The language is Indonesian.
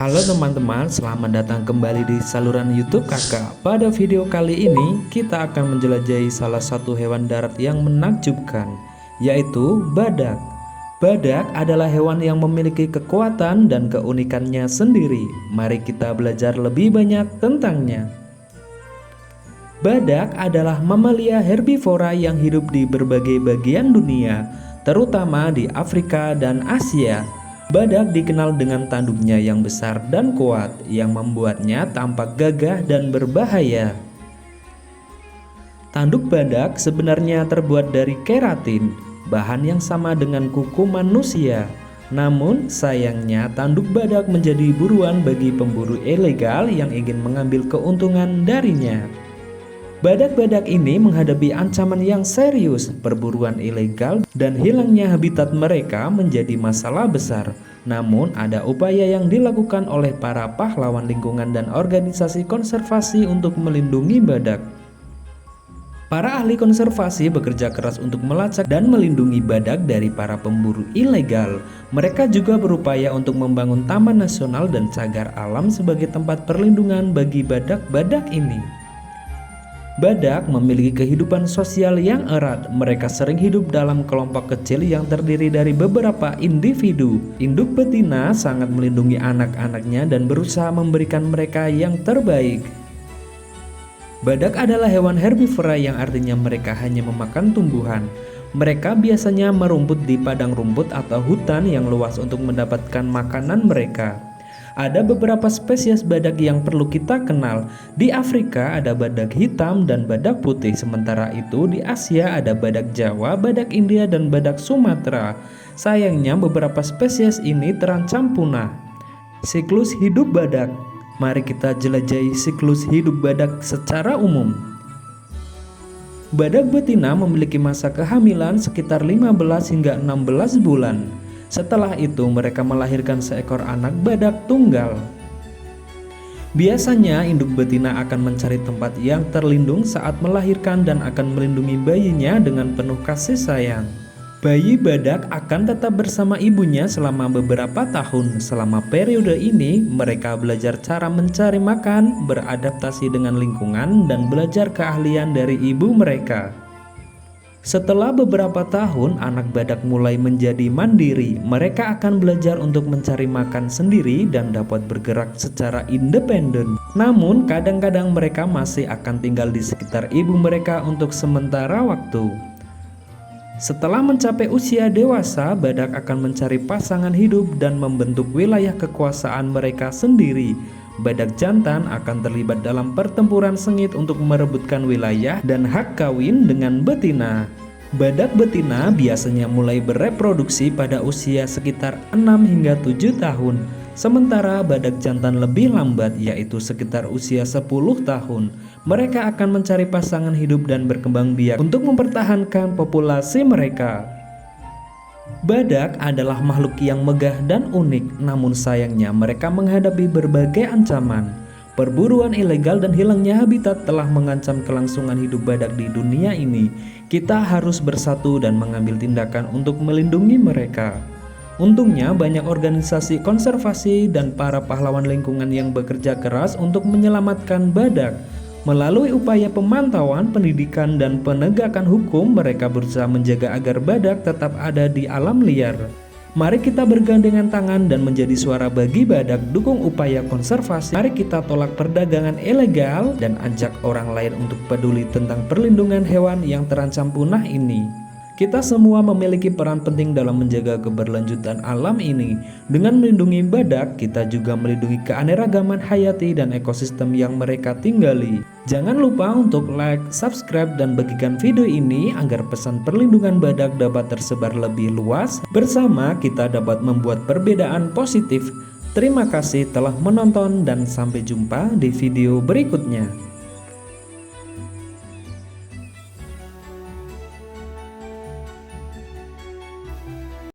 Halo teman-teman, selamat datang kembali di saluran YouTube Kakak. Pada video kali ini, kita akan menjelajahi salah satu hewan darat yang menakjubkan, yaitu badak. Badak adalah hewan yang memiliki kekuatan dan keunikannya sendiri. Mari kita belajar lebih banyak tentangnya. Badak adalah mamalia herbivora yang hidup di berbagai bagian dunia, terutama di Afrika dan Asia. Badak dikenal dengan tanduknya yang besar dan kuat, yang membuatnya tampak gagah dan berbahaya. Tanduk badak sebenarnya terbuat dari keratin, bahan yang sama dengan kuku manusia. Namun sayangnya tanduk badak menjadi buruan bagi pemburu ilegal yang ingin mengambil keuntungan darinya. Badak-badak ini menghadapi ancaman yang serius, perburuan ilegal, dan hilangnya habitat mereka menjadi masalah besar. Namun ada upaya yang dilakukan oleh para pahlawan lingkungan dan organisasi konservasi untuk melindungi badak. Para ahli konservasi bekerja keras untuk melacak dan melindungi badak dari para pemburu ilegal. Mereka juga berupaya untuk membangun taman nasional dan cagar alam sebagai tempat perlindungan bagi badak-badak ini. Badak memiliki kehidupan sosial yang erat. Mereka sering hidup dalam kelompok kecil yang terdiri dari beberapa individu. Induk betina sangat melindungi anak-anaknya dan berusaha memberikan mereka yang terbaik. Badak adalah hewan herbivora yang artinya mereka hanya memakan tumbuhan. Mereka biasanya merumput di padang rumput atau hutan yang luas untuk mendapatkan makanan mereka. Ada beberapa spesies badak yang perlu kita kenal. Di Afrika ada badak hitam dan badak putih. Sementara itu di Asia ada badak Jawa, badak India, dan badak Sumatera. Sayangnya beberapa spesies ini terancam punah. Siklus hidup badak. Mari kita jelajahi siklus hidup badak secara umum. Badak betina memiliki masa kehamilan sekitar 15 hingga 16 bulan. Setelah itu mereka melahirkan seekor anak badak tunggal. Biasanya induk betina akan mencari tempat yang terlindung saat melahirkan dan akan melindungi bayinya dengan penuh kasih sayang. Bayi badak akan tetap bersama ibunya selama beberapa tahun. Selama periode ini mereka belajar cara mencari makan, beradaptasi dengan lingkungan, dan belajar keahlian dari ibu mereka. Setelah beberapa tahun, anak badak mulai menjadi mandiri. Mereka akan belajar untuk mencari makan sendiri dan dapat bergerak secara independen. Namun, kadang-kadang mereka masih akan tinggal di sekitar ibu mereka untuk sementara waktu. Setelah mencapai usia dewasa, badak akan mencari pasangan hidup dan membentuk wilayah kekuasaan mereka sendiri. Badak jantan akan terlibat dalam pertempuran sengit untuk merebutkan wilayah dan hak kawin dengan betina. Badak betina biasanya mulai bereproduksi pada usia sekitar 6 hingga 7 tahun. Sementara badak jantan lebih lambat, yaitu sekitar usia 10 tahun. Mereka akan mencari pasangan hidup dan berkembang biak untuk mempertahankan populasi mereka. Badak adalah makhluk yang megah dan unik, namun sayangnya mereka menghadapi berbagai ancaman. Perburuan ilegal dan hilangnya habitat telah mengancam kelangsungan hidup badak di dunia ini. Kita harus bersatu dan mengambil tindakan untuk melindungi mereka. Untungnya banyak organisasi konservasi dan para pahlawan lingkungan yang bekerja keras untuk menyelamatkan badak. Melalui upaya pemantauan, pendidikan, dan penegakan hukum, mereka berusaha menjaga agar badak tetap ada di alam liar. Mari kita bergandengan tangan dan menjadi suara bagi badak, dukung upaya konservasi. Mari kita tolak perdagangan ilegal dan ajak orang lain untuk peduli tentang perlindungan hewan yang terancam punah ini. Kita semua memiliki peran penting dalam menjaga keberlanjutan alam ini. Dengan melindungi badak, kita juga melindungi keanekaragaman hayati dan ekosistem yang mereka tinggali. Jangan lupa untuk like, subscribe, dan bagikan video ini agar pesan perlindungan badak dapat tersebar lebih luas. Bersama kita dapat membuat perbedaan positif. Terima kasih telah menonton dan sampai jumpa di video berikutnya.